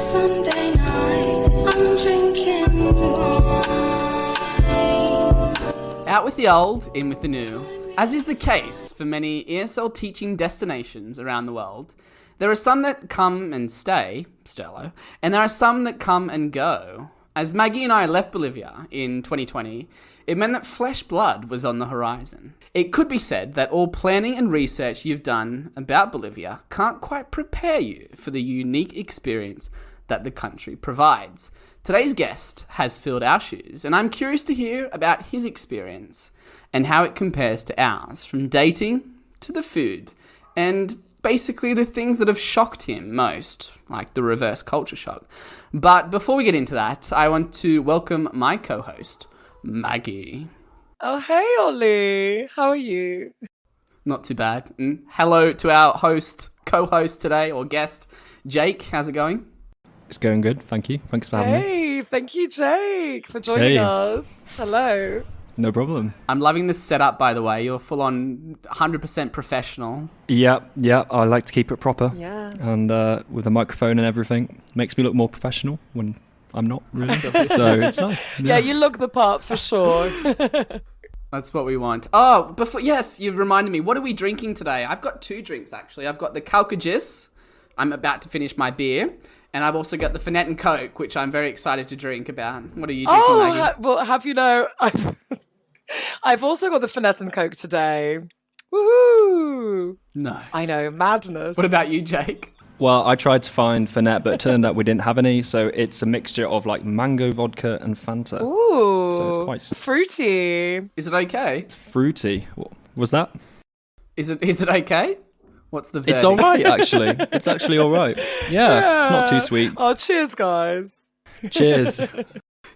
Sunday night, I'm drinking wine. Out with the old, in with the new. As is the case for many ESL teaching destinations around the world, there are some that come and stay, Sterlo, and there are some that come and go. As Maggie and I left Bolivia in 2020, it meant that flesh blood was on the horizon. It could be said that all planning and research you've done about Bolivia can't quite prepare you for the unique experience that the country provides. Today's guest has filled our shoes, and I'm curious to hear about his experience and how it compares to ours, from dating to the food, and basically the things that have shocked him most, like the reverse culture shock. But before we get into that, I want to welcome my co-host, Maggie. Oh, hey, Ollie. How are you? Not too bad. And hello to our co-host today, or guest, Jake. How's it going? It's going good, thank you. Thanks for having me. Hey, thank you, Jake, for joining us. Hello. No problem. I'm loving this setup, by the way. You're full on 100% professional. Yeah, I like to keep it proper. Yeah. And with a microphone and everything, makes me look more professional when I'm not really. So it's nice. Yeah, you look the part for sure. That's what we want. Oh, yes, you've reminded me. What are we drinking today? I've got two drinks, actually. I've got the Calcagis. I'm about to finish my beer. And I've also got the Fernet and Coke, which I'm very excited to drink about. What are you drinking, Maggie? Well, have you know, I've also got the Fernet and Coke today. Woohoo! No. I know, madness. What about you, Jake? Well, I tried to find Fernet, but it turned out we didn't have any. So it's a mixture of like mango vodka and Fanta. Ooh, so it's quite fruity. Is it okay? It's fruity. What was that? Is it okay? What's the verdict? It's all right, actually. It's actually all right. Yeah, it's not too sweet. Oh, cheers, guys. Cheers.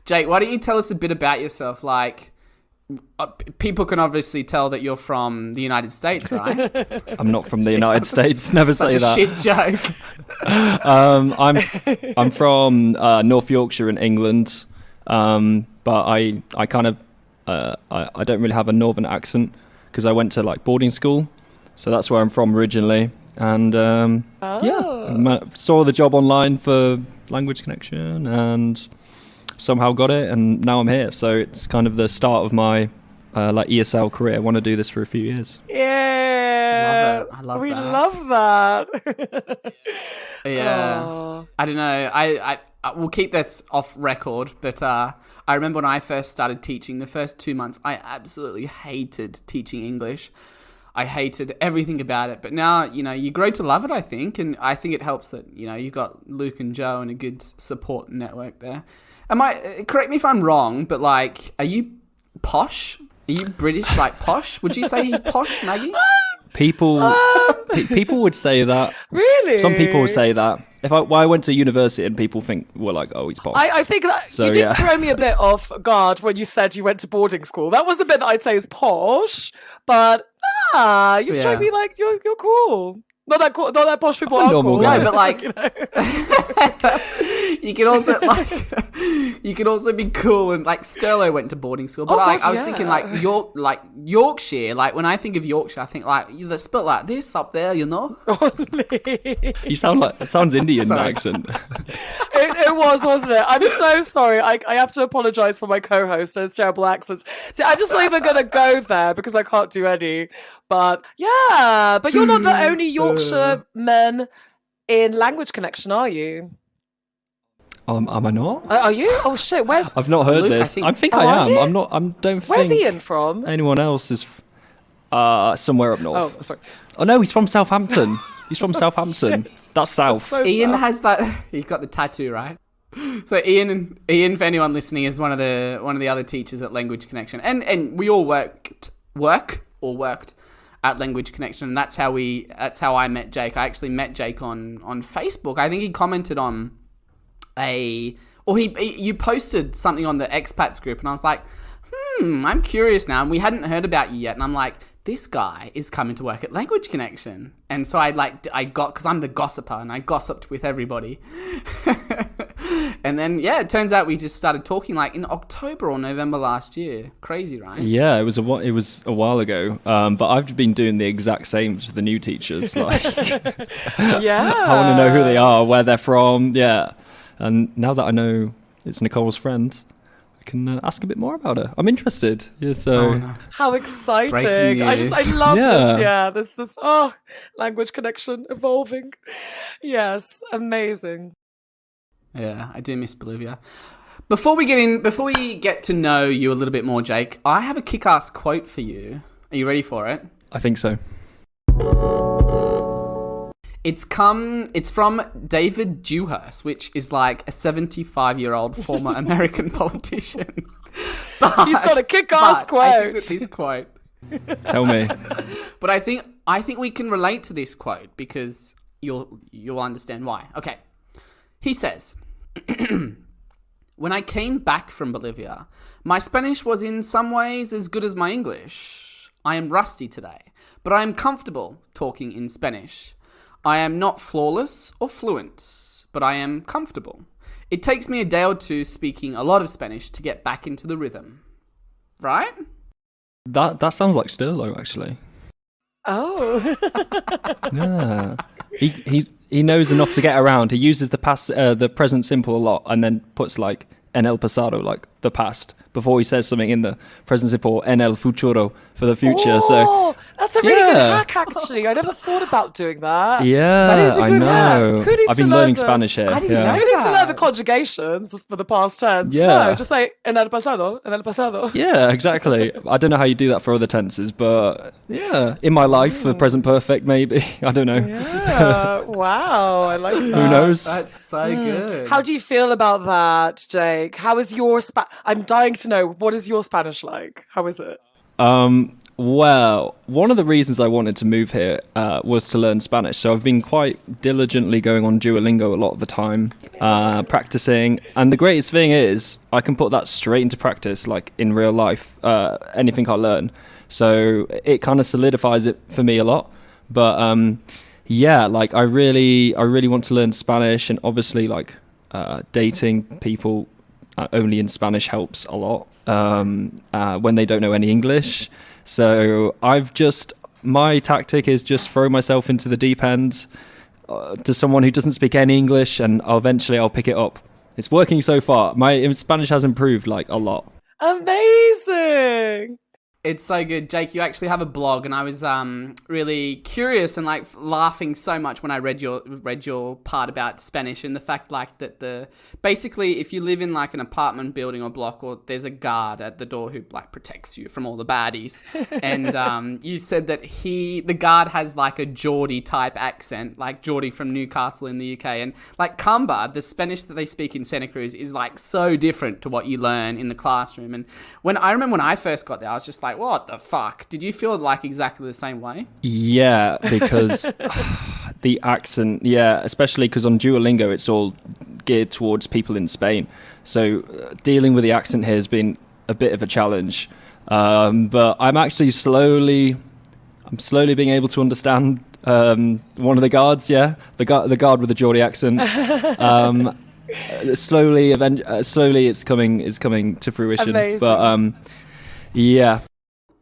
Jake, why don't you tell us a bit about yourself? Like, people can obviously tell that you're from the United States, right? I'm not from the United States. Never say that. Shit joke. I'm from North Yorkshire in England, but I kind of I don't really have a northern accent because I went to like boarding school. So that's where I'm from originally. And saw the job online for Language Connection and somehow got it. And now I'm here. So it's kind of the start of my ESL career. I want to do this for a few years. Yeah. I love we that. love that. Yeah. Aww. I don't know. I we'll keep this off record, but I remember when I first started teaching, the first 2 months, I absolutely hated teaching English. I hated everything about it, but now, you grow to love it, I think, and I think it helps that, you've got Luke and Joe and a good support network there. Correct me if I'm wrong, but, like, are you posh? Are you British, like, posh? Would you say he's posh, Maggie? People would say that. Really? Some people would say that. I went to university and people were like, oh, he's posh. I think that So, you did yeah. throw me a bit off guard when you said you went to boarding school. That was the bit that I'd say is posh, but you struck me like you're cool. Not that cool, not that posh people I'm a are normal cool. guy. No, but, like, you can also, be cool, and, like, Sterlo went to boarding school, but, I was thinking, like, Yorkshire, like, when I think of Yorkshire, I think, like, they're spelled like this up there, You sound like, it sounds Indian Sorry. accent. It was, wasn't it? I'm so sorry. I have to apologise for my co-host and his terrible accents. See, I'm just not even going to go there because I can't do any. But yeah, but you're not the only Yorkshire men in Language Connection, are you? Am I not? Are you? Oh shit! Where's I've not heard Luke, this. I think- I are am. you? I'm not. Where's Ian from? anyone else is somewhere up north. Oh, sorry. Oh no, he's from Southampton. He's from Southampton. Shit. That's south. So Ian sad. has that. He's got the tattoo, right? So Ian, for anyone listening, is one of the other teachers at Language Connection, and we all worked at Language Connection, and that's how I met Jake. I actually met Jake on Facebook. I think he commented on you posted something on the expats group, and I was like, I'm curious now, and we hadn't heard about you yet, and I'm like, this guy is coming to work at Language Connection. And so because I'm the gossiper and I gossiped with everybody. And then, yeah, it turns out we just started talking like in October or November last year. Crazy, right? Yeah, it was a while ago. But I've been doing the exact same to the new teachers. Like, Yeah. I want to know who they are, where they're from. Yeah. And now that I know it's Nicole's friend, I can ask a bit more about her. I'm interested. Yeah, so Oh, no. How exciting. Breaking I news. love this. Yeah. Yeah. This language connection evolving. Yes. Amazing. Yeah, I do miss Bolivia. Before we get to know you a little bit more, Jake, I have a kick-ass quote for you. Are you ready for it? I think so. It's from David Dewhurst, which is like a 75-year-old former American politician. He's got a kick-ass but I think quote. that this quote. Tell me. But I think we can relate to this quote because you'll understand why. Okay. He says, "When I came back from Bolivia, my Spanish was in some ways as good as my English. I am rusty today, but I am comfortable talking in Spanish. I am not flawless or fluent, but I am comfortable. It takes me a day or two speaking a lot of Spanish to get back into the rhythm." Right? That sounds like Sterlo, actually. Oh. Yeah. He knows enough to get around. He uses the present simple a lot, and then puts like en el pasado, like the past, before he says something in the present simple, en el futuro, for the future. Oh, that's a really good Yeah. hack, actually. I never thought about doing that. So That is yeah, a I good know. hack. Who needs I've to been learn learning the- Spanish here. I didn't yeah. know. Who needs to Yeah. learn the conjugations for the past tense? Yeah. No, just say en el pasado, en el pasado. Yeah, exactly. I don't know how you do that for other tenses, but yeah, in my life, for present perfect, maybe. I don't know. Yeah. Wow, I like that. Who knows? That's so good. How do you feel about that, Jake? How is your I'm dying to know, what is your Spanish like? How is it? Well, one of the reasons I wanted to move here was to learn Spanish. So I've been quite diligently going on Duolingo a lot of the time, practicing. And the greatest thing is I can put that straight into practice, like in real life, anything I learn. So it kind of solidifies it for me a lot. But yeah, like I really want to learn Spanish, and obviously like dating people only in Spanish helps a lot when they don't know any English. So my tactic is just throw myself into the deep end to someone who doesn't speak any English, and eventually I'll pick it up. It's working so far. My Spanish has improved like a lot. Amazing. It's so good. Jake, you actually have a blog, and I was really curious and like laughing so much when I read your part about Spanish, and the fact like that basically if you live in like an apartment building or block, or there's a guard at the door who like protects you from all the baddies, and you said that the guard has like a Geordie type accent, like Geordie from Newcastle in the UK, and like Kamba, the Spanish that they speak in Santa Cruz is like so different to what you learn in the classroom. And when I first got there, I was just like, what the fuck? Did you feel like exactly the same way? Yeah, because the accent, yeah, especially because on Duolingo it's all geared towards people in Spain. So dealing with the accent here has been a bit of a challenge. But I'm actually slowly being able to understand one of the guards, yeah, the guard with the Geordie accent. Slowly it's coming to fruition. Amazing. But yeah.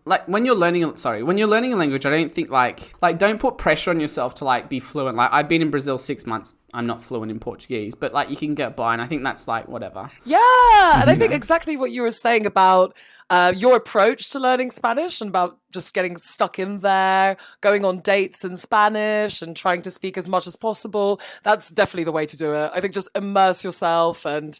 Like when you're learning a language, I don't think like don't put pressure on yourself to like be fluent. Like I've been in Brazil 6 months. I'm not fluent in Portuguese, but like you can get by, and I think that's like whatever. Yeah, and I think exactly what you were saying about your approach to learning Spanish, and about just getting stuck in there, going on dates in Spanish and trying to speak as much as possible. That's definitely the way to do it. I think just immerse yourself. And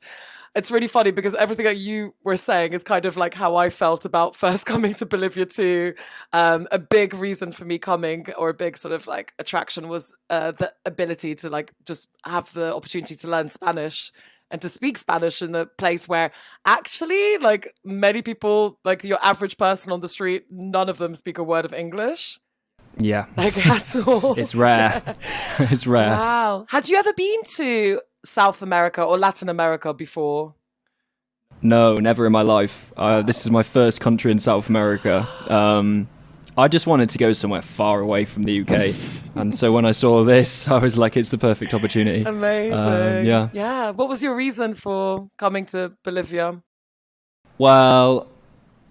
it's really funny because everything that you were saying is kind of like how I felt about first coming to Bolivia too. A big reason for me coming, or a big sort of like attraction, was the ability to like just have the opportunity to learn Spanish and to speak Spanish in a place where actually like many people, like your average person on the street, none of them speak a word of English. Yeah. Like at all. It's rare. It's rare. Wow. Had you ever been to South America or Latin America before? No, never in my life. This is my first country in South America. I just wanted to go somewhere far away from the UK, and so when I saw this, I was like, it's the perfect opportunity. Amazing. Yeah. Yeah. What was your reason for coming to Bolivia? Well,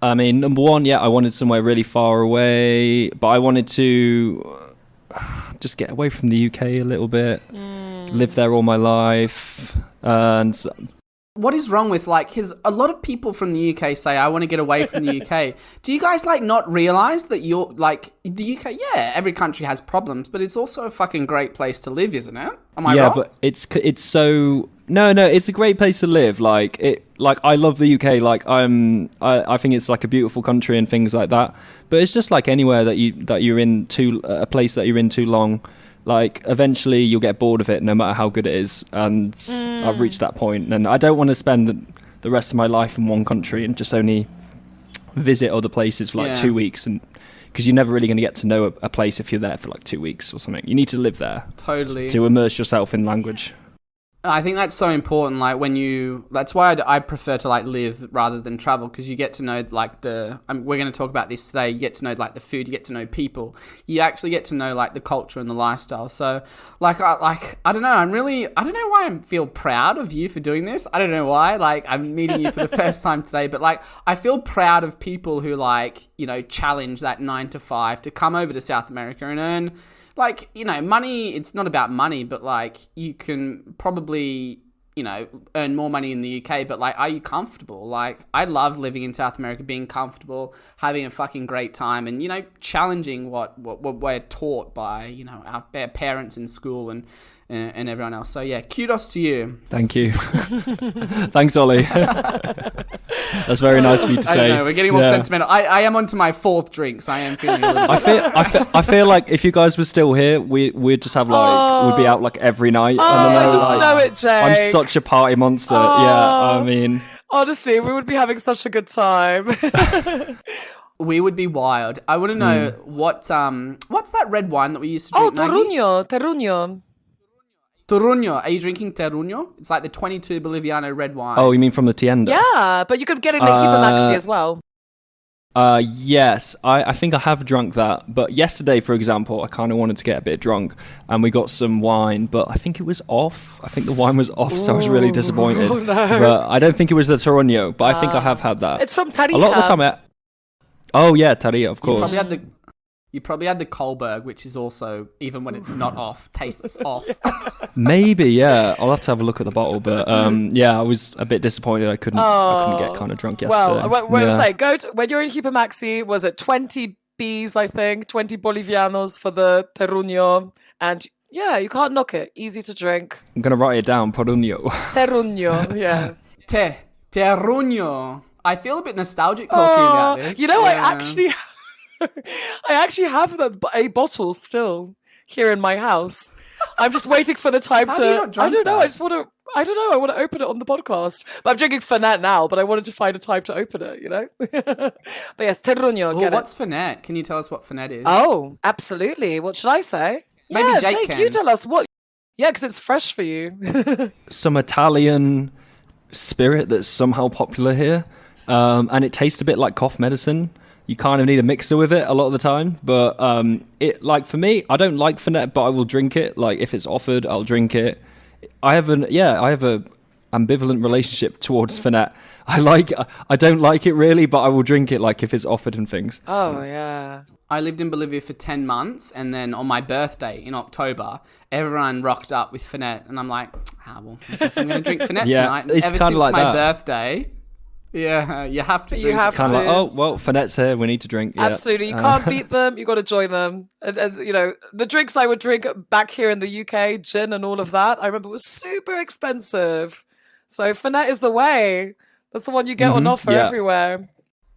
I mean, number one, I wanted somewhere really far away, but I wanted to just get away from the UK a little bit, live there all my life, and What is wrong with, like, because a lot of people from the UK say, I want to get away from the UK. Do you guys, like, not realise that you're, like, the UK, every country has problems, but it's also a fucking great place to live, isn't it? Am I wrong? Yeah, but it's so... No, it's a great place to live. Like, I love the UK. Like, I think it's, like, a beautiful country and things like that. But it's just like anywhere that you're in a place that you're in too long. Like, eventually you'll get bored of it no matter how good it is. And I've reached that point. And I don't want to spend the rest of my life in one country and just only visit other places for like 2 weeks. And because you're never really going to get to know a place if you're there for like 2 weeks or something. You need to live there. Totally. To immerse yourself in language. I think that's so important. Like that's why I prefer to like live rather than travel, because you get to know like we're going to talk about this today. You get to know like the food, you get to know people, you actually get to know like the culture and the lifestyle. So I don't know. I don't know why I feel proud of you for doing this. I don't know why. Like, I'm meeting you for the first time today, but like I feel proud of people who like, you know, challenge that 9 to 5 to come over to South America and earn. Like, you know, money, it's not about money, but, like, you can probably, you know, earn more money in the UK, but, like, are you comfortable? Like, I love living in South America, being comfortable, having a fucking great time, and, you know, challenging what we're taught by, you know, our parents in school and everyone else. So, yeah, kudos to you. Thank you. Thanks, Ollie. That's very nice of you to say. I don't know, we're getting all sentimental. I am onto my 4th drink, so I am feeling a little I feel like if you guys were still here, we'd just have like we'd be out like every night. I just know it, Jake. I'm such a party monster. Yeah, I mean, honestly, we would be having such a good time. We would be wild. I want to know what's that red wine that we used to drink? Terruño. Terruño. Are you drinking Terruño? It's like the 22 Boliviano red wine. Oh, you mean from the tienda? Yeah, but you could get it in the Keeper Maxi as well. Yes, I think I have drunk that. But yesterday, for example, I kind of wanted to get a bit drunk, and we got some wine, but I think it was off. I think the wine was off, so I was really disappointed. Oh, no. But I don't think it was the Terruño, but I think I have had that. It's from Tarija. A lot of the time, oh yeah, Tarija, of course. You probably had the Kohlberg, which is also, even when it's not off, tastes off. Maybe, yeah. I'll have to have a look at the bottle, but yeah, I was a bit disappointed. I couldn't get kind of drunk yesterday. Well, when you're in Keeper Maxi, was it 20 Bs, I think, 20 Bolivianos for the Terruño, and yeah, you can't knock it. Easy to drink. I'm gonna write it down, Terruño. Terruño, yeah. Terruño. I feel a bit nostalgic talking about this. You know, I actually have a bottle still here in my house. I'm just waiting for the time How to. have you not drunk I don't know. that? I want to open it on the podcast. But I'm drinking Fernet now. But I wanted to find a time to open it. You know. But yes, Terruño. Well, what's Fernet? Can you tell us what Fernet is? Oh, absolutely. What should I say? Maybe yeah, Jake Jake, can. you tell us what. Yeah, because it's fresh for you. Some Italian spirit that's somehow popular here, and it tastes a bit like cough medicine. You kind of need a mixer with it a lot of the time, but it, like, for me, I don't like Fernet, but I will drink it. Like, if it's offered, I'll drink it. I have a ambivalent relationship towards Fernet. I don't like it really, but I will drink it, like, if it's offered and things. Oh yeah. I lived in Bolivia for 10 months, and then on my birthday in October, everyone rocked up with Fernet, and I'm like, well, I guess I'm going to drink Fernet Yeah, tonight. And it's ever kinda since like my that. birthday, yeah, you have to drink. You have Kind of to. like, oh, well, Fernet's here, we need to drink. Yeah. Absolutely. You can't beat them. You got to join them. As you know, the drinks I would drink back here in the UK, gin and all of that, I remember was super expensive. So Fernet is the way. That's the one you get on offer everywhere.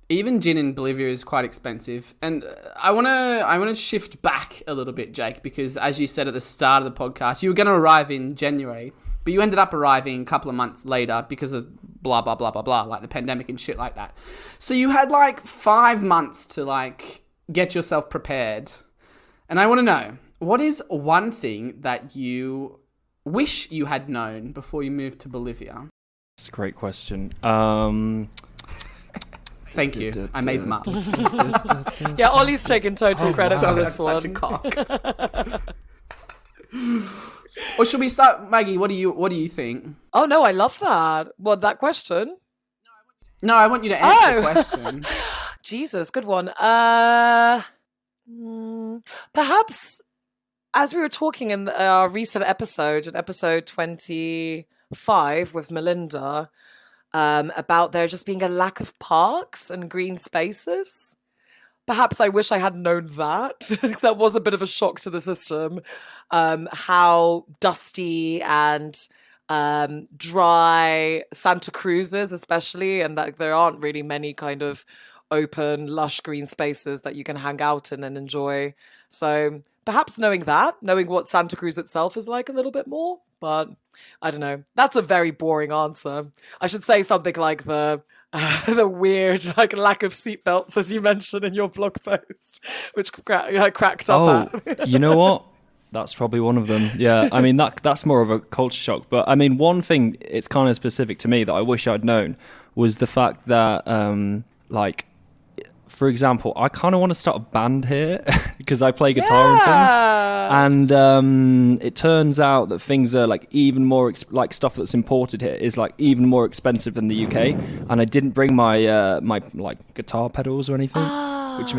Even gin in Bolivia is quite expensive. And I want to shift back a little bit, Jake, because as you said at the start of the podcast, you were going to arrive in January, but you ended up arriving a couple of months later because of blah, blah, blah, blah, blah, like the pandemic and shit like that. So you had like 5 months to like get yourself prepared. And I want to know, what is one thing that you wish you had known before you moved to Bolivia? That's a great question. Thank you. I made them up. Yeah, Ollie's taking total credit for Sorry, this I'm one. such a cock. Or should we start, Maggie? What do you think? Oh no, I love that. What, that question? No, I want you to answer the question. Jesus, good one. Perhaps as we were talking in our recent episode, in episode 25 with Melinda, about there just being a lack of parks and green spaces. Perhaps I wish I had known that, because that was a bit of a shock to the system. How dusty and dry Santa Cruz is, especially, and that there aren't really many kind of open, lush green spaces that you can hang out in and enjoy. So perhaps knowing what Santa Cruz itself is like a little bit more, but I don't know. That's a very boring answer. I should say something like the weird lack of seatbelts, as you mentioned in your blog post, which cracked up at. You know what? That's probably one of them. Yeah, I mean that's more of a culture shock. But I mean, one thing it's kind of specific to me that I wish I'd known was the fact that, for example, I kind of want to start a band here because I play guitar and things. And it turns out that things are even more stuff that's imported here is even more expensive than the UK. And I didn't bring my my guitar pedals or anything, which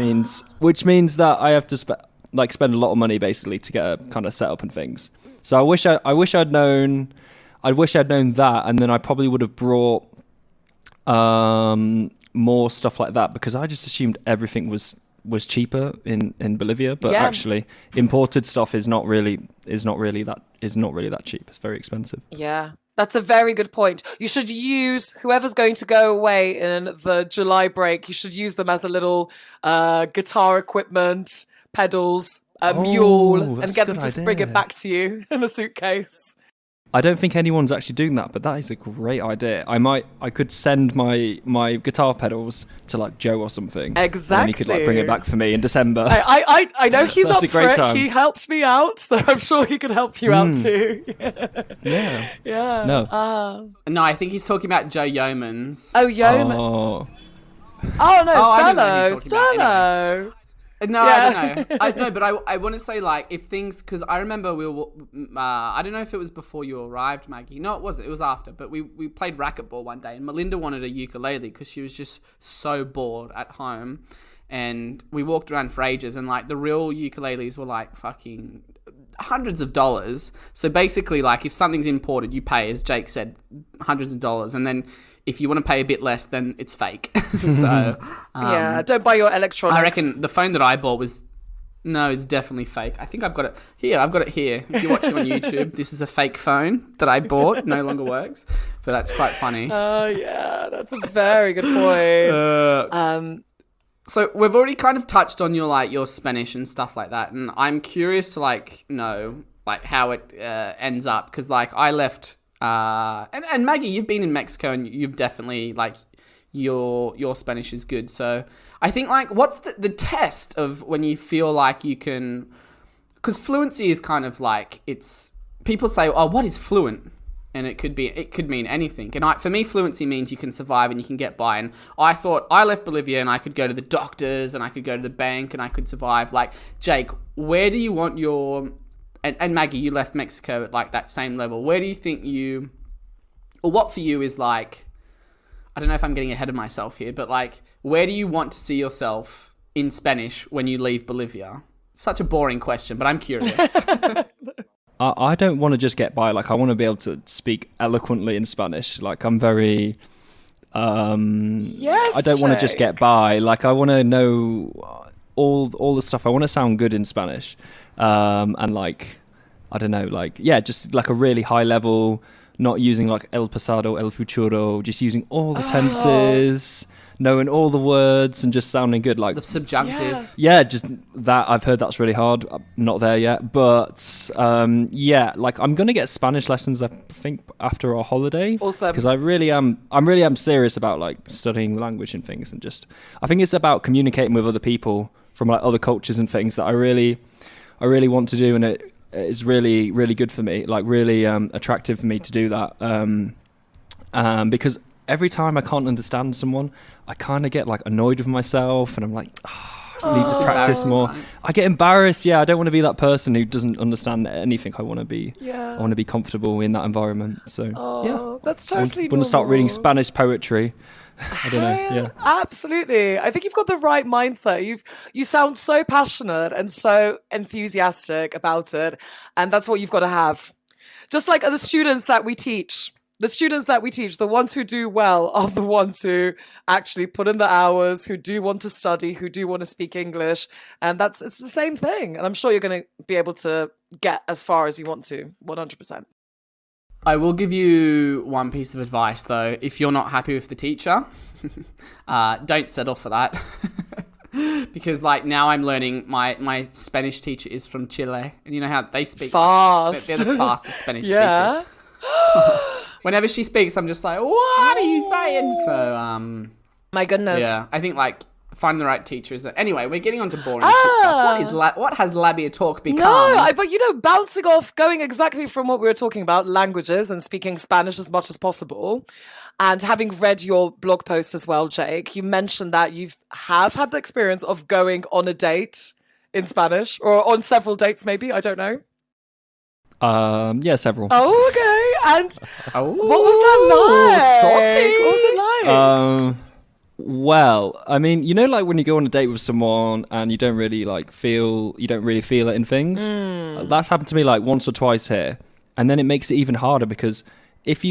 means that I have to spend a lot of money basically to get a kind of setup and things. So I wish I'd known that, and then I probably would have brought more stuff like that, because I just assumed everything was cheaper in Bolivia, but actually imported stuff is not really that cheap. It's very expensive. Yeah. That's a very good point. You should use, whoever's going to go away in the July break, you should use them as a little guitar equipment, pedals, a mule, and get them to bring it back to you in a suitcase. I don't think anyone's actually doing that, but that is a great idea. I could send my guitar pedals to Joe or something. Exactly. And he could bring it back for me in December. I know he's That's up a for great it. time. He helped me out, so I'm sure he can help you out too. Yeah. Yeah. No. No, I think he's talking about Joe Yeomans. Oh, Yeoman. Oh. Oh no, I don't know who you're Stello. talking about, Stello. No, Yeah. I don't know. But I want to say if things, because I remember I don't know if it was before you arrived, Maggie. No, it wasn't. It was after. But we played racquetball one day, and Melinda wanted a ukulele because she was just so bored at home, and we walked around for ages, and the real ukuleles were fucking hundreds of dollars. So basically, if something's imported, you pay, as Jake said, hundreds of dollars, and then if you want to pay a bit less, then it's fake. So Yeah, don't buy your electronics. I reckon the phone that I bought it's definitely fake. I think I've got it here. If you're watching on YouTube, this is a fake phone that I bought. No longer works, but that's quite funny. Oh yeah, that's a very good point. So we've already kind of touched on your Spanish and stuff like that, and I'm curious to know how it ends up, because I left. And Maggie, you've been in Mexico, and you've definitely your Spanish is good. So I think what's the test of when you feel you can, because fluency is kind of it's, people say, oh, what is fluent? And it could mean anything. And for me, fluency means you can survive and you can get by. And I thought I left Bolivia and I could go to the doctors and I could go to the bank and I could survive. Jake, where do you want your... And Maggie, you left Mexico at that same level. Where do you think or what for you is I don't know if I'm getting ahead of myself here, but where do you want to see yourself in Spanish when you leave Bolivia? Such a boring question, but I'm curious. I don't want to just get by. I want to be able to speak eloquently in Spanish. I'm very... yes, I don't want to just get by. I want to know all the stuff. I want to sound good in Spanish. And I don't know, just a really high level, not using el pasado, el futuro, just using all the tenses, knowing all the words and just sounding good. The subjunctive. Yeah, just that. I've heard that's really hard. I'm not there yet, but I'm going to get Spanish lessons, I think, after our holiday. Awesome. Because I'm really am serious about studying the language and things, and just, I think it's about communicating with other people from other cultures and things that I really want to do, and it is really, really good for me, really attractive for me to do that, because every time I can't understand someone, I kind of get like annoyed with myself, and I'm like, I need to practice more. Right. I get embarrassed. Yeah, I don't want to be that person who doesn't understand anything. I want to be. Yeah. I want to be comfortable in that environment. So yeah, That's I totally want to start reading normal. Spanish poetry. I don't know. Yeah. Absolutely. I think you've got the right mindset. You sound so passionate and so enthusiastic about it, and that's what you've got to have. Just like the students that we teach. The ones who do well are the ones who actually put in the hours, who do want to study, who do want to speak English. And it's the same thing. And I'm sure you're going to be able to get as far as you want to, 100%. I will give you one piece of advice, though. If you're not happy with the teacher, don't settle for that. Because, like, now I'm learning, my Spanish teacher is from Chile. And you know how they speak? Fast. They're the fastest Spanish Yeah. speakers. Whenever she speaks, I'm just like, what are you saying? So, My goodness. yeah, I think, like, finding the right teacher is... Anyway, we're getting on to boring shit stuff. What has Labia Talk become? But bouncing off, going exactly from what we were talking about, languages and speaking Spanish as much as possible, and having read your blog post as well, Jake, you mentioned that you have had the experience of going on a date in Spanish, or on several dates maybe, I don't know. Yeah, several. Oh, okay. And what was that like? Saucy. What was it like? Well, I mean, you know, like when you go on a date with someone and you don't really feel it in things. That's happened to me like once or twice here, and then it makes it even harder because if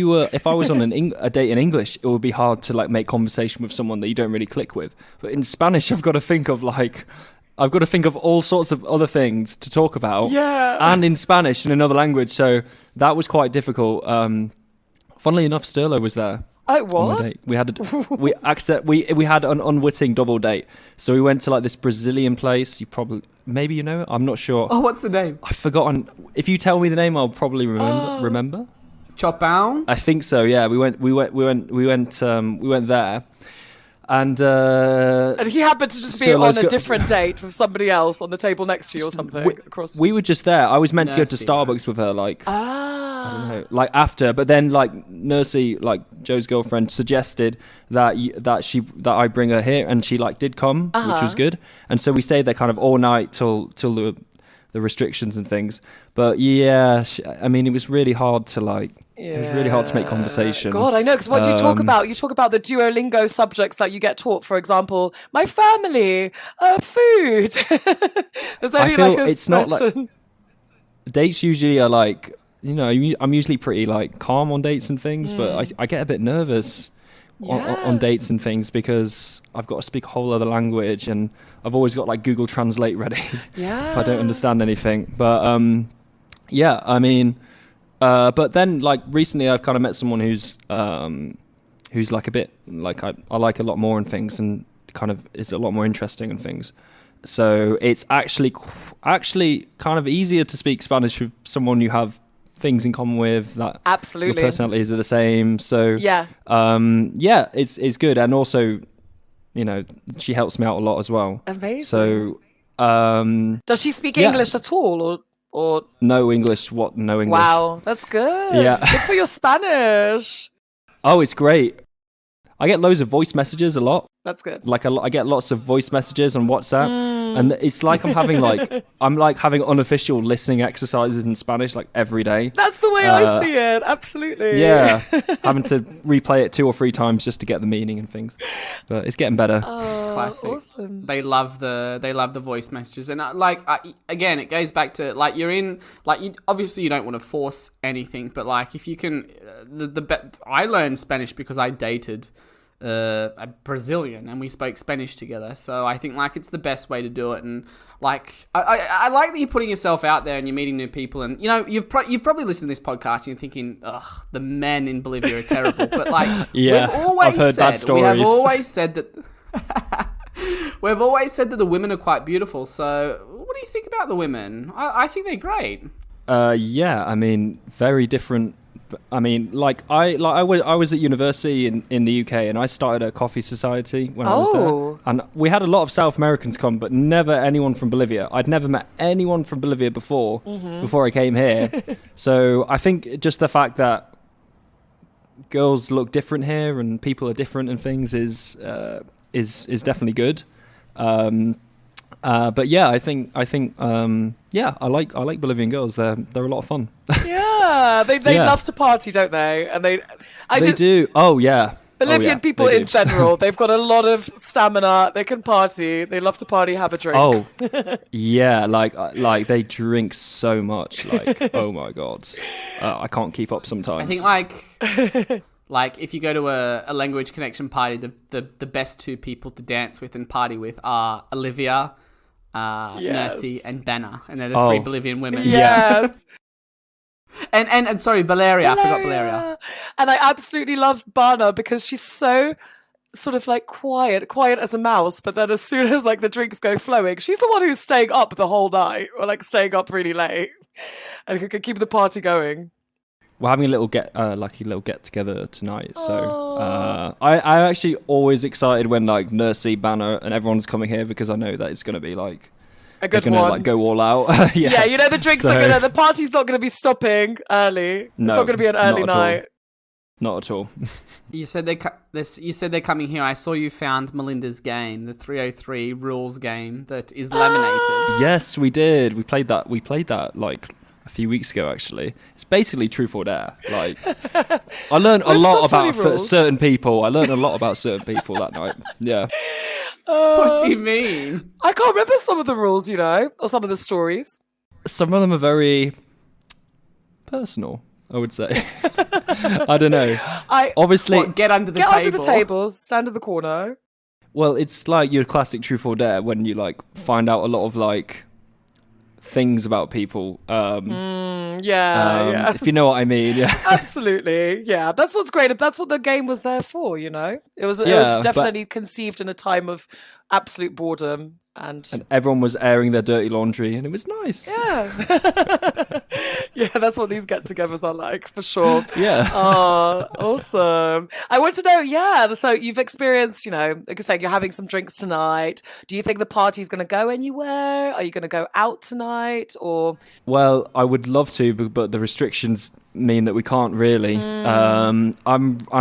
I was on a date in English, it would be hard to like make conversation with someone that you don't really click with. But in Spanish, I've got to think of all sorts of other things to talk about. Yeah. And in Spanish in another language, so that was quite difficult. Funnily enough, Sterlo was there. Oh, On what? the date. We had an unwitting double date. So we went to like this Brazilian place. Maybe you know it. I'm not sure. Oh, what's the name? I've forgotten. If you tell me the name, I'll probably remember. Chopin? I think so. Yeah, we went there, and And he happened to just be Sterlo's on a different date with somebody else on the table next to you or something. we were just there. I was meant to go to Nursey, Starbucks with her, like I don't know, like after, but then like Nursey, like Joe's girlfriend, suggested that I bring her here, and she like did come, which was good, and so we stayed there kind of all night till the restrictions and things. But yeah, I mean, it was really hard to like. It was really hard to make conversation. God, I know, because what do you talk about? You talk about the Duolingo subjects that you get taught. For example, my family, food. There's only I feel like a it's certain... not like dates usually are like, you know, I'm usually pretty like calm on dates and things, but I get a bit nervous on dates and things because I've got to speak a whole other language, and I've always got like Google Translate ready if I don't understand anything. But yeah, I mean. But then, like recently, I've kind of met someone who's like a bit like I like a lot more in things, and kind of is a lot more interesting in things. So it's actually kind of easier to speak Spanish with someone you have things in common with, that Absolutely. your personalities are the same. So Yeah. it's good, and also, you know, she helps me out a lot as well. Amazing. So Does she speak English at all, or? no English. No English. Wow, that's good. Yeah. Good for your Spanish. Oh, it's great. I get loads of voice messages a lot. That's good. I get lots of voice messages on WhatsApp, and it's like I'm having unofficial listening exercises in Spanish like every day. That's the way I see it. Absolutely. Yeah, having to replay it 2 or 3 times just to get the meaning and things. But it's getting better. Classic. Awesome. They love the voice messages, and again, it goes back to like obviously you don't want to force anything, but like if you can, I learned Spanish because I dated a Brazilian and we spoke Spanish together, so I think like it's the best way to do it. And like I like that you're putting yourself out there and you're meeting new people, and you know you've probably listened to this podcast and you're thinking, ugh, the men in Bolivia are terrible, but like Yeah, I've heard bad stories. we have always said that we've always said that the women are quite beautiful. So what do you think about the women? I think they're great. Yeah, I mean, very different. I mean, I was at university in the UK, and I started a coffee society when I was there. And we had a lot of South Americans come, but never anyone from Bolivia. I'd never met anyone from Bolivia before I came here. So I think just the fact that girls look different here and people are different and things is definitely good. But yeah, I think yeah, I like Bolivian girls. They're a lot of fun. Yeah, they Yeah. love to party, don't they? And They do. Oh yeah. Bolivian people they in do. general, they've got a lot of stamina. They can party. They love to party, have a drink. Oh, yeah, like they drink so much. Like, oh my god, I can't keep up sometimes. I think like if you go to a language connection party, the best two people to dance with and party with are Olivia, Yes. Nursey, and Benna, and they're the three Oh. Bolivian women. Yes. And sorry, Valeria. I forgot Valeria. And I absolutely love Bana because she's so sort of like quiet as a mouse, but then as soon as like the drinks go flowing, she's the one who's staying up the whole night or like staying up really late and can keep the party going. We're having a little get together tonight. So I actually always excited when like Nursey, Banner, and everyone's coming here because I know that it's gonna be like A good they're gonna one. like go all out. Yeah, you know the drinks So- are the party's not gonna be stopping early. It's No, not gonna be an early not at all. night. Not at all. You said you said they're coming here. I saw you found Melinda's game, the 303 rules game that is laminated. Yes, we did. We played that like a few weeks ago. Actually, it's basically truth or dare. Like, I learned a With lot some funny about rules. certain people. I learned a lot about certain people that night. Yeah. What do you mean? I can't remember some of the rules, you know, or some of the stories. Some of them are very personal, I would say. I don't know. Obviously, What, get under the Get table. under the tables, stand in the corner. well, it's like your classic truth or dare when you like find out a lot of like things about people. Yeah. If you know what I mean. Yeah. Absolutely. Yeah. That's what's great. That's what the game was there for, you know? It was Yeah, but- definitely conceived in a time of absolute boredom and And everyone was airing their dirty laundry, and it was nice. yeah. Yeah, that's what these get-togethers are like, for sure. Yeah. Oh, awesome. I want to know, yeah, so you've experienced, you know, like I said, you're having some drinks tonight. Do you think the party's going to go anywhere? Are you going to go out tonight or... Well, I would love to, but the restrictions mean that we can't really. I'm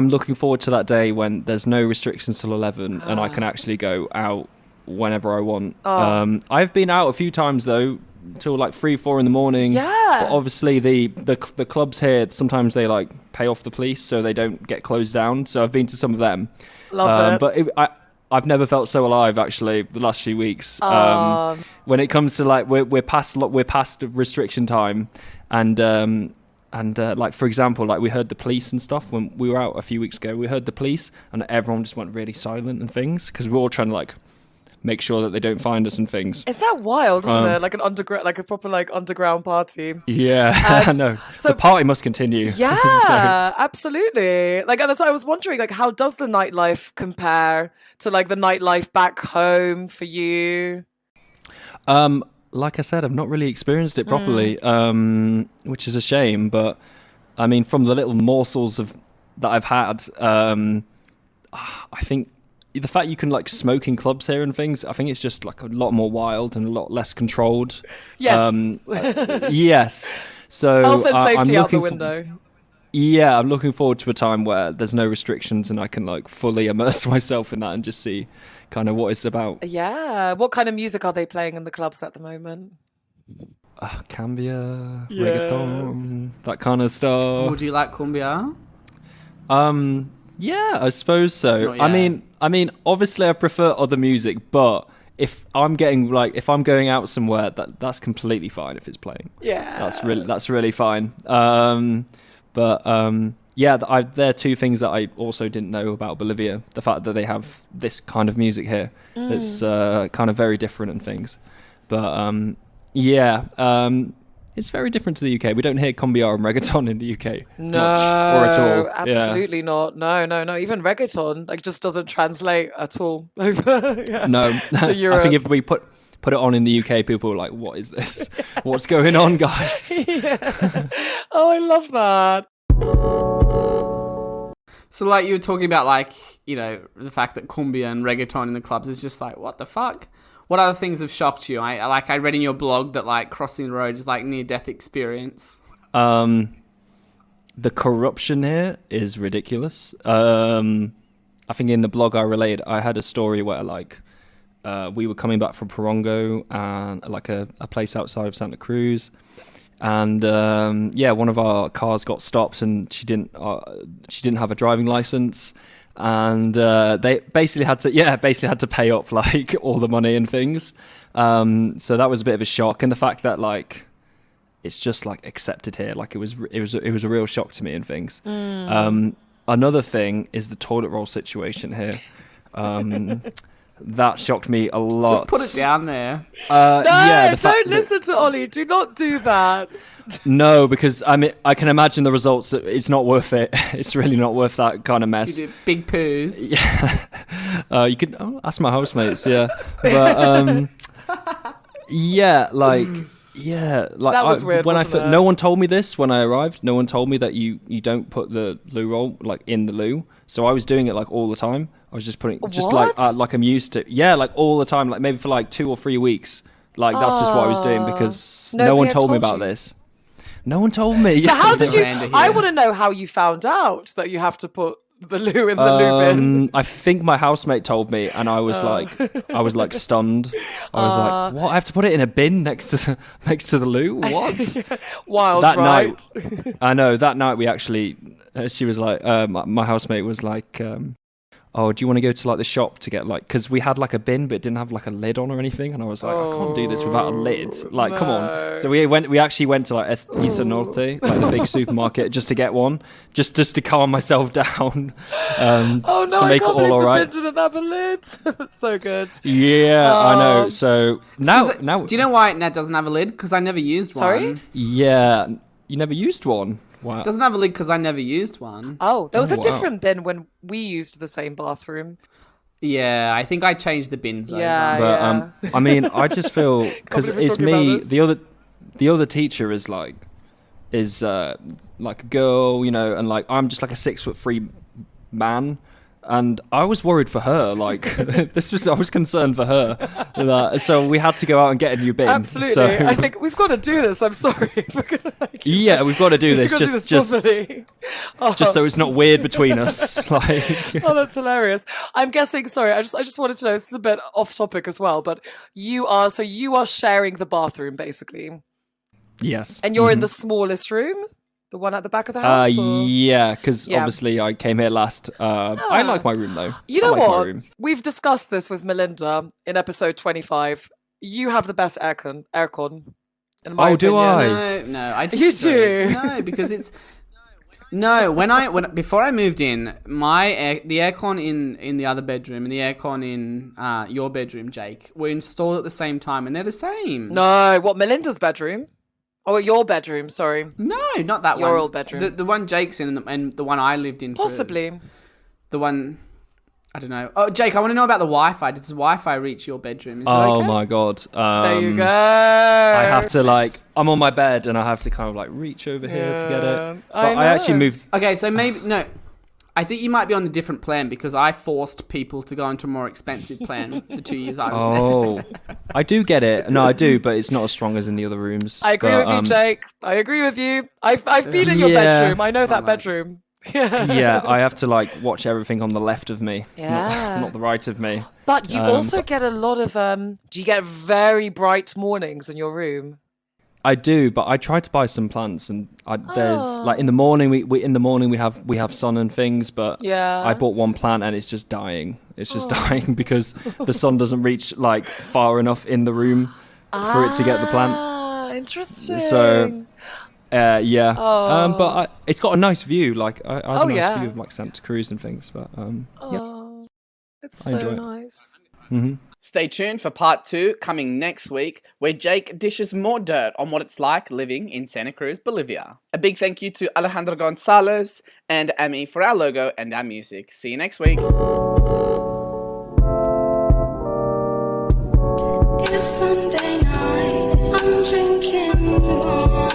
looking forward to that day when there's no restrictions till 11 and I can actually go out whenever I want. I've been out a few times though, till like 3-4 in the morning. Yeah. But obviously the clubs here, sometimes they like pay off the police so they don't get closed down. So I've been to some of them. Love it. But I've never felt so alive actually the last few weeks. When it comes to like we're past restriction time, and like for example, like we heard the police and stuff when we were out a few weeks ago. We heard the police and everyone just went really silent and things because we're all trying to like make sure that they don't find us and things. Is that wild, isn't it? Like an underground, like a proper like underground party. Yeah, I know. so- The party must continue. Yeah, absolutely. Like, and that's why I was wondering, like, how does the nightlife compare to like the nightlife back home for you? Like I said, I've not really experienced it properly, which is a shame. But I mean, from the little morsels that I've had, I think the fact you can like smoke in clubs here and things, I think it's just like a lot more wild and a lot less controlled. Yes. Yes. So Health and I'm safety out the looking window. Yeah, I'm looking forward to a time where there's no restrictions and I can like fully immerse myself in that and just see kind of what it's about. Yeah. What kind of music are they playing in the clubs at the moment? Cambia, Yeah. reggaeton, that kind of stuff. Would you like cumbia? Yeah, I suppose so. Not yet. I mean, obviously I prefer other music, but if I'm going out somewhere, that's completely fine if it's playing. Yeah. That's really fine. Yeah, there are two things that I also didn't know about Bolivia. The fact that they have this kind of music here that's kind of very different and things. But it's very different to the UK. We don't hear cumbia and reggaeton in the UK No, much or at all. absolutely not. No. Even reggaeton like just doesn't translate at all over. Yeah. No, To I Europe. think if we put it on in the UK, people are like, "What is this? What's going on, guys?" Yeah. Oh, I love that. So, like, you were talking about, like, you know, the fact that cumbia and reggaeton in the clubs is just like, what the fuck? What other things have shocked you? I read in your blog that, like, crossing the road is like near-death experience. the corruption here is ridiculous. I think in the blog I related, I had a story where like we were coming back from Porongo and like a place outside of Santa Cruz, and one of our cars got stopped and she didn't have a driving license, and they basically had to pay up like all the money and things. So that was a bit of a shock, and the fact that like it's just like accepted here, like it was a real shock to me and things. Another thing is the toilet roll situation here. That shocked me a lot. Just put it down there. Don't listen to Ollie. Do not do that. No, because I mean, I can imagine the results. It's not worth it. It's really not worth that kind of mess. You do big poos. Yeah, you could ask my housemates. Yeah, but yeah, like. Yeah, like that was weird, when wasn't it? no one told me this when I arrived. No one told me that you don't put the loo roll like in the loo. So I was doing it like all the time. I was just putting like I'm used to. Yeah, like all the time. Like maybe for like 2 or 3 weeks. Like that's just what I was doing because no one told me about this. No one told me. So how did you? I want to know how you found out that you have to put the loo in the loo bin. I think my housemate told me, and I was like stunned. I was like, "What? I have to put it in a bin next to the loo? What?" Wild, that right? night, I know. That night we actually, she was like, my housemate was like, "Oh, do you want to go to like the shop to get like?" Because we had like a bin, but it didn't have like a lid on or anything, and I was like, "I can't do this without a lid." Like, come on. So we actually went to like Esa Norte, like the big supermarket, just to get one, just to calm myself down. Oh no, to make I can't it all believe right. the bin didn't have a lid. That's so good. Yeah, I know. So now, do you know why Nat doesn't have a lid? Because I never used one. Sorry? Yeah, you never used one. Wow. It doesn't have a lid because I never used one. Oh, there was a wow. different bin when we used the same bathroom. Yeah, I think I changed the bins Yeah, over. But I mean, I just feel because believe we're it's talking about me. this. The other teacher is like a girl, you know, and like I'm just like a 6'3" man. And I was worried for her, like I was concerned for her. So we had to go out and get a new bin. Absolutely. So, I think we've got to do this. I'm sorry. yeah, we've got to do this. We've got to do this properly. Just so it's not weird between us. Like, Oh, that's hilarious. I'm guessing, sorry, I just wanted to know, this is a bit off topic as well, but you are sharing the bathroom basically. yes. And you're in the smallest room? The one at the back of the house? Yeah, because obviously I came here last. I like my room though. You know I like my what? room. We've discussed this with Melinda in episode 25. You have the best aircon. In my do opinion. I? No, I You disagree. do? No, because it's before I moved in, the aircon in the other bedroom and the aircon in your bedroom, Jake, were installed at the same time, and they're the same. No, what, Melinda's bedroom? Oh, your bedroom, sorry. No, not that one. Your old bedroom. The one Jake's in and the one I lived in. Possibly. The one, I don't know. Oh, Jake, I want to know about the Wi-Fi. Does Wi-Fi reach your bedroom? Is it Oh okay? my god. There you go. I have to I'm on my bed and I have to kind of like reach over here to get it. But I actually moved. Okay, so maybe no. I think you might be on a different plan because I forced people to go into a more expensive plan the 2 years I was there. I do get it. No, I do, but it's not as strong as in the other rooms. I agree with you, Jake. I agree with you. I've been in your bedroom. I know that bedroom. Yeah, I have to like watch everything on the left of me, Yeah. not the right of me. But you also get a lot of do you get very bright mornings in your room? I do, but I tried to buy some plants, and there's like in the morning we have sun and things, but Yeah. I bought one plant and it's just dying. It's just dying because the sun doesn't reach like far enough in the room for it to get the plant. Ah, interesting. So yeah, but it's got a nice view. Like I have a nice view of like Santa Cruz and things. But yeah, it's I so enjoy it. nice. Mm-hmm. Stay tuned for part 2 coming next week, where Jake dishes more dirt on what it's like living in Santa Cruz, Bolivia. A big thank you to Alejandro Gonzalez and Amy for our logo and our music. See you next week. It's Sunday night, I'm drinking wine.